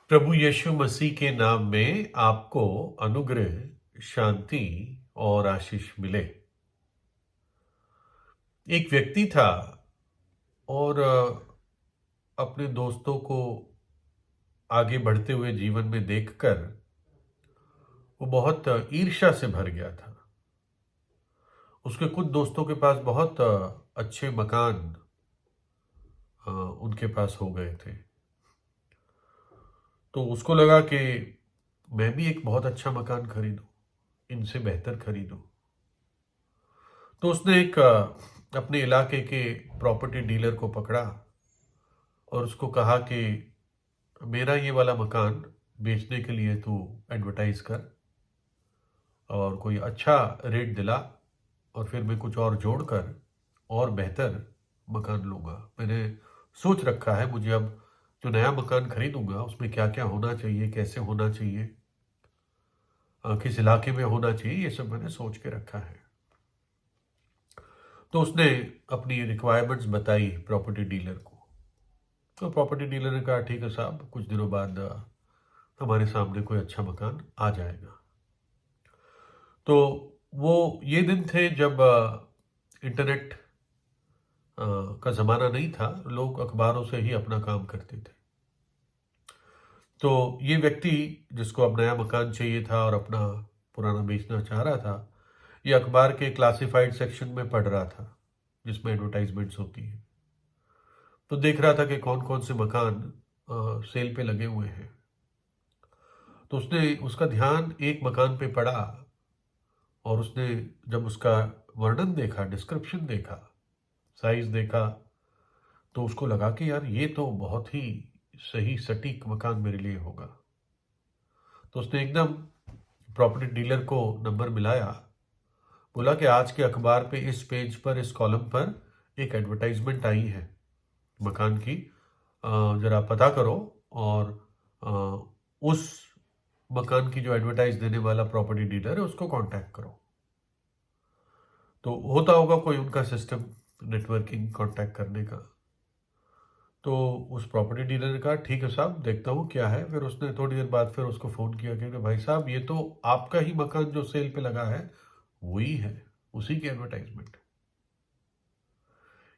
प्रभु यीशु मसीह के नाम में आपको अनुग्रह, शांति और आशीष मिले। एक व्यक्ति था और अपने दोस्तों को आगे बढ़ते हुए जीवन में देखकर वो बहुत ईर्ष्या से भर गया था। उसके कुछ दोस्तों के पास बहुत अच्छे मकान उनके पास हो गए थे। तो उसको लगा कि मैं भी एक बहुत अच्छा मकान खरीदूं, इनसे बेहतर खरीदूं। तो उसने एक अपने इलाके के प्रॉपर्टी डीलर को पकड़ा और उसको कहा कि मेरा ये वाला मकान बेचने के लिए तू एडवर्टाइज कर और कोई अच्छा रेट दिला, और फिर मैं कुछ और जोड़कर और बेहतर मकान लूँगा। मैंने सोच रखा है, मुझे अब जो नया मकान खरीदूंगा उसमें क्या क्या होना चाहिए, कैसे होना चाहिए, किस इलाके में होना चाहिए, ये सब मैंने सोच के रखा है। तो उसने अपनी रिक्वायरमेंट्स बताई प्रॉपर्टी डीलर को। तो प्रॉपर्टी डीलर ने कहा ठीक है साहब, कुछ दिनों बाद हमारे सामने कोई अच्छा मकान आ जाएगा। तो वो ये दिन थे जब इंटरनेट का ज़माना नहीं था, लोग अखबारों से ही अपना काम करते थे। तो ये व्यक्ति जिसको अब नया मकान चाहिए था और अपना पुराना बेचना चाह रहा था, ये अखबार के क्लासिफाइड सेक्शन में पढ़ रहा था जिसमें एडवर्टाइजमेंट्स होती हैं। तो देख रहा था कि कौन कौन से मकान सेल पे लगे हुए हैं। तो उसने उसका ध्यान एक मकान पे पड़ा और उसने जब उसका वर्णन देखा, डिस्क्रिप्शन देखा, साइज देखा, तो उसको लगा कि यार ये तो बहुत ही सही सटीक मकान मेरे लिए होगा। तो उसने एकदम प्रॉपर्टी डीलर को नंबर मिलाया, बोला कि आज के अखबार पे इस पेज पर, इस कॉलम पर एक एडवर्टाइजमेंट आई है मकान की, जरा पता करो और उस मकान की जो एडवर्टाइज देने वाला प्रॉपर्टी डीलर है उसको कांटेक्ट करो। तो होता होगा कोई उनका सिस्टम, नेटवर्किंग कांटेक्ट करने का। तो उस प्रॉपर्टी डीलर ने कहा ठीक है साहब, देखता हूँ क्या है। फिर उसने थोड़ी देर बाद फिर उसको फ़ोन किया कि भाई साहब, ये तो आपका ही मकान जो सेल पे लगा है वही है, उसी की एडवर्टाइजमेंट।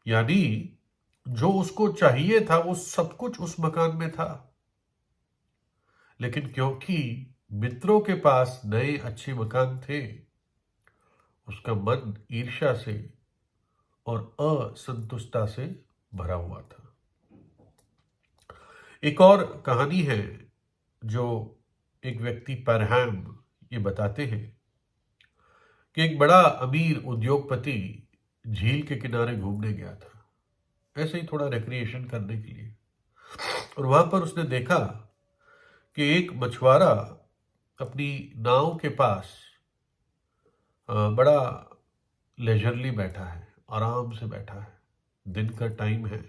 यानी जो उसको चाहिए था वो सब कुछ उस मकान में था, लेकिन क्योंकि मित्रों के पास नए अच्छे मकान थे, उसका मन ईर्ष्या से और असंतुष्टता से भरा हुआ था। एक और कहानी है जो एक व्यक्ति परहैम ये बताते हैं कि एक बड़ा अमीर उद्योगपति झील के किनारे घूमने गया था, ऐसे ही थोड़ा रिक्रिएशन करने के लिए। और वहां पर उसने देखा कि एक मछुआरा अपनी नाव के पास बड़ा लेजरली बैठा है, आराम से बैठा है। दिन का टाइम है,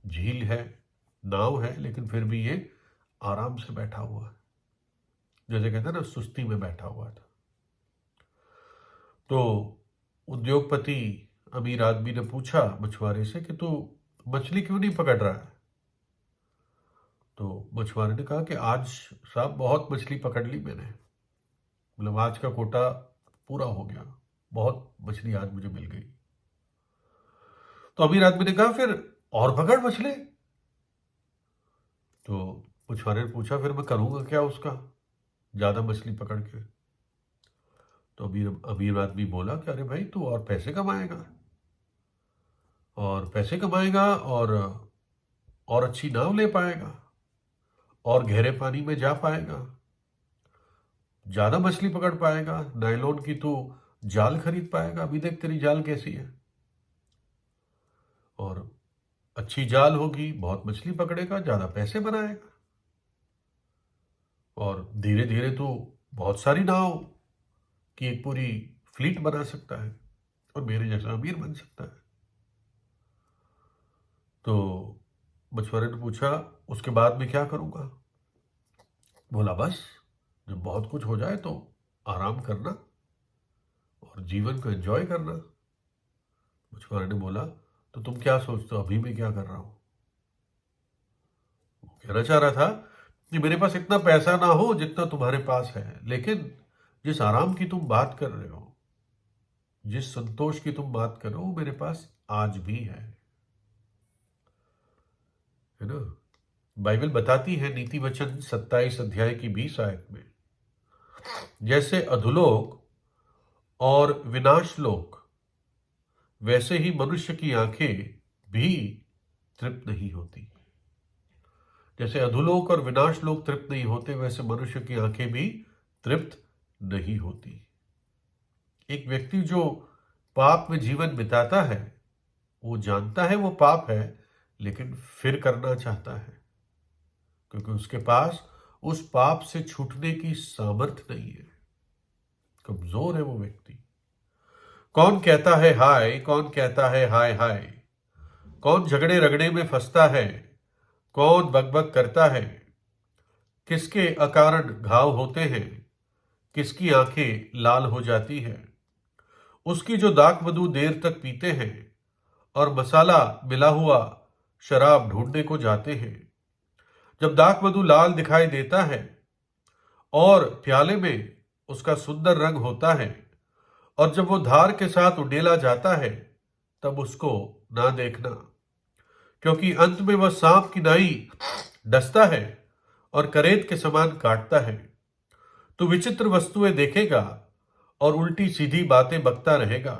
झील है, नाव है, लेकिन फिर भी ये आराम से बैठा हुआ है, जैसे कहते हैं ना, सुस्ती में बैठा हुआ था। तो उद्योगपति अमीर आदमी ने पूछा मछुआरे से कि तू मछली क्यों नहीं पकड़ रहा है। तो मछुआरे ने कहा कि आज साहब बहुत मछली पकड़ ली मैंने, मतलब आज का कोटा पूरा हो गया, बहुत मछली आज मुझे मिल गई। तो अमीर आदमी ने कहा फिर और पकड़ मछली। तो मछुआरे ने पूछा फिर मैं करूंगा क्या उसका, ज्यादा मछली पकड़ के। तो अमीर अमीर आदमी बोला कि अरे भाई, तू और पैसे कमाएगा, और पैसे कमाएगा और अच्छी नाव ले पाएगा, और गहरे पानी में जा पाएगा, ज्यादा मछली पकड़ पाएगा, नायलॉन की तू जाल खरीद पाएगा। अभी देख तेरी जाल कैसी है, और अच्छी जाल होगी, बहुत मछली पकड़ेगा, ज्यादा पैसे बनाएगा, और धीरे धीरे तू बहुत सारी नाव की एक पूरी फ्लीट बना सकता है और मेरे जैसा अमीर बन सकता है। तो मछुआरे ने पूछा उसके बाद में क्या करूंगा। बोला बस, जब बहुत कुछ हो जाए तो आराम करना और जीवन को एंजॉय करना। मछुआरे ने बोला तो तुम क्या सोचते हो अभी मैं क्या कर रहा हूं। वो कहना चाह रहा था कि मेरे पास इतना पैसा ना हो जितना तुम्हारे पास है, लेकिन जिस आराम की तुम बात कर रहे हो, जिस संतोष की तुम बात कर रहे हो, वो मेरे पास आज भी है ना। बाइबल बताती है नीति वचन 27 अध्याय की 20 आयत में, जैसे अधोलोक और विनाशलोक, वैसे ही मनुष्य की आंखें भी तृप्त नहीं होती। जैसे अधोलोक और विनाशलोक तृप्त नहीं होते, वैसे मनुष्य की आंखें भी तृप्त नहीं होती। एक व्यक्ति जो पाप में जीवन बिताता है, वो जानता है वो पाप है, लेकिन फिर करना चाहता है, क्योंकि उसके पास उस पाप से छूटने की सामर्थ्य नहीं है। कमजोर है वो व्यक्ति। कौन कहता है हाय, कौन कहता है हाय हाय, कौन झगड़े रगड़े में फंसता है, कौन बकबक करता है, किसके अकारण घाव होते हैं, किसकी आंखें लाल हो जाती है, उसकी जो दाक मधु देर तक पीते हैं और मसाला मिला हुआ शराब ढूंढने को जाते हैं। जब दाक मधु लाल दिखाई देता है और प्याले में उसका सुंदर रंग होता है, और जब वो धार के साथ उंडेला जाता है, तब उसको ना देखना, क्योंकि अंत में वह सांप की नाई डसता है और करेत के समान काटता है। तू विचित्र वस्तुएं देखेगा और उल्टी सीधी बातें बकता रहेगा,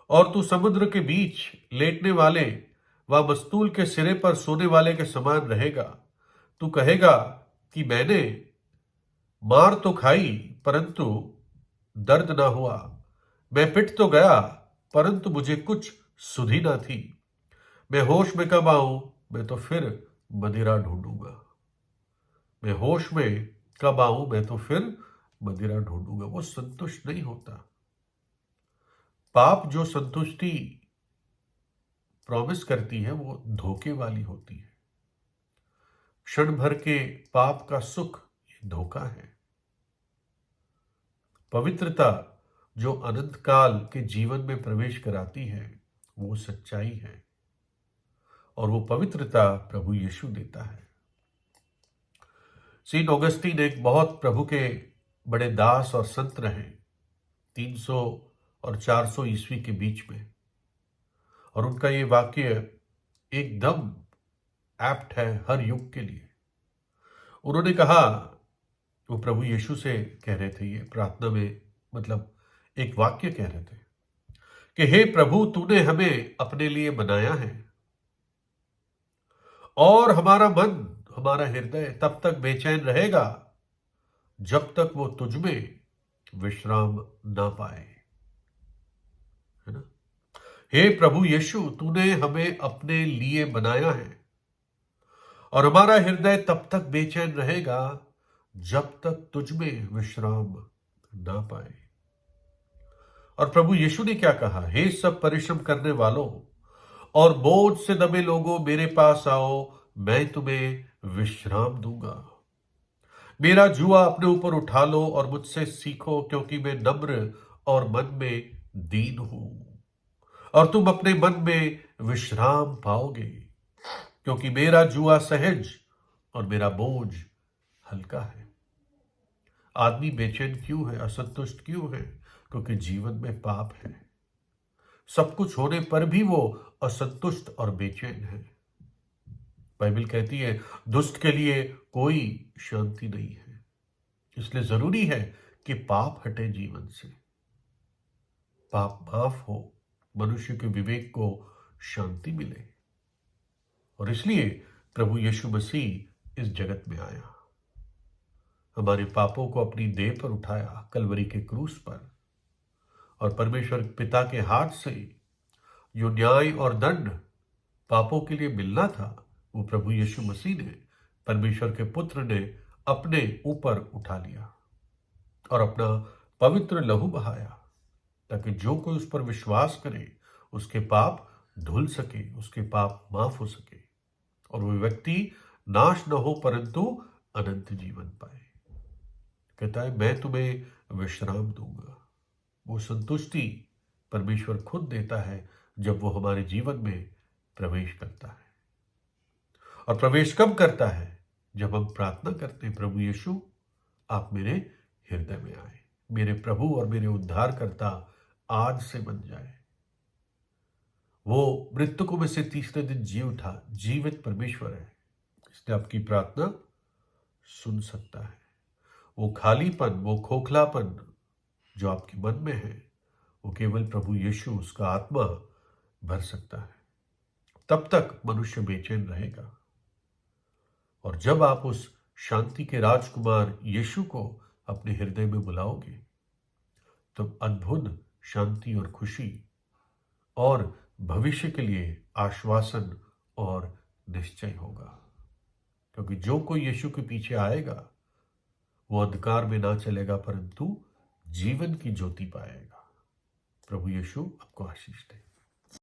और तू समुद्र के बीच लेटने वाले व मस्तूल के सिरे पर सोने वाले के समान रहेगा। तू कहेगा कि मैंने मार तो खाई, परंतु दर्द ना हुआ, मैं पिट तो गया, परंतु मुझे कुछ सुधि ना थी। मैं होश में कब आऊं, मैं तो फिर मदिरा ढूंढूंगा। मैं होश में कब आऊं, मैं तो फिर मदिरा ढूंढूंगा। वो संतुष्ट नहीं होता। पाप जो संतुष्टि प्रॉमिस करती है, वो धोखे वाली होती है। क्षण भर के पाप का सुख ये धोखा है। पवित्रता जो अनंत काल के जीवन में प्रवेश कराती है, वो सच्चाई है, और वो पवित्रता प्रभु यीशु देता है। सेंट ऑगस्टीन एक बहुत प्रभु के बड़े दास और संत रहे, 300 और 400 ईस्वी के बीच में, और उनका ये वाक्य एकदम एप्ट है हर युग के लिए। उन्होंने कहा, वो प्रभु यीशु से कह रहे थे, ये प्रार्थना में मतलब एक वाक्य कह रहे थे कि हे प्रभु, तूने हमें अपने लिए बनाया है, और हमारा मन, हमारा हृदय तब तक बेचैन रहेगा जब तक वो तुझ में विश्राम ना पाए, है ना। हे प्रभु यीशु, तूने हमें अपने लिए बनाया है, और हमारा हृदय तब तक बेचैन रहेगा जब तक तुझ में विश्राम ना पाए। और प्रभु यीशु ने क्या कहा, हे सब परिश्रम करने वालों और बोझ से दबे लोगों, मेरे पास आओ, मैं तुम्हें विश्राम दूंगा। मेरा जुआ अपने ऊपर उठा लो और मुझसे सीखो, क्योंकि मैं नम्र और मन में दीन हूं, और तुम अपने मन में विश्राम पाओगे, क्योंकि मेरा जुआ सहज और मेरा बोझ हल्का है। आदमी बेचैन क्यों है, असंतुष्ट क्यों है? क्योंकि जीवन में पाप है। सब कुछ होने पर भी वो असंतुष्ट और बेचैन है। बाइबल कहती है, दुष्ट के लिए कोई शांति नहीं है। इसलिए जरूरी है कि पाप हटे जीवन से, पाप माफ हो, मनुष्य के विवेक को शांति मिले। और इसलिए प्रभु यीशु मसीह इस जगत में आया, हमारे पापों को अपनी देह पर उठाया कलवरी के क्रूस पर, और परमेश्वर पिता के हाथ से जो न्याय और दंड पापों के लिए मिलना था, वो प्रभु यीशु मसीह ने, परमेश्वर के पुत्र ने अपने ऊपर उठा लिया और अपना पवित्र लहू बहाया, ताकि जो कोई उस पर विश्वास करे उसके पाप धुल सके, उसके पाप माफ हो सके, और वो व्यक्ति नाश न हो परंतु अनंत जीवन पाए। कहता है, मैं तुम्हें विश्राम दूंगा। वो संतुष्टि परमेश्वर खुद देता है जब वो हमारे जीवन में प्रवेश करता है। और प्रवेश कब करता है? जब हम प्रार्थना करते हैं, प्रभु यीशु आप मेरे हृदय में आए, मेरे प्रभु और मेरे उद्धारकर्ता आज से बन जाए। वो मृतकों में से तीसरे दिन जी उठा, जीवित परमेश्वर है, इसलिए आपकी प्रार्थना सुन सकता है। वो खालीपन, वो खोखलापन जो आपके मन में है, वो केवल प्रभु यीशु, उसका आत्मा भर सकता है। तब तक मनुष्य बेचैन रहेगा, और जब आप उस शांति के राजकुमार यीशु को अपने हृदय में बुलाओगे, तो अद्भुत शांति और खुशी और भविष्य के लिए आश्वासन और निश्चय होगा। क्योंकि जो कोई यीशु के पीछे आएगा, वो अंधकार में ना चलेगा, परंतु जीवन की ज्योति पाएगा। प्रभु यीशु आपको आशीष दे।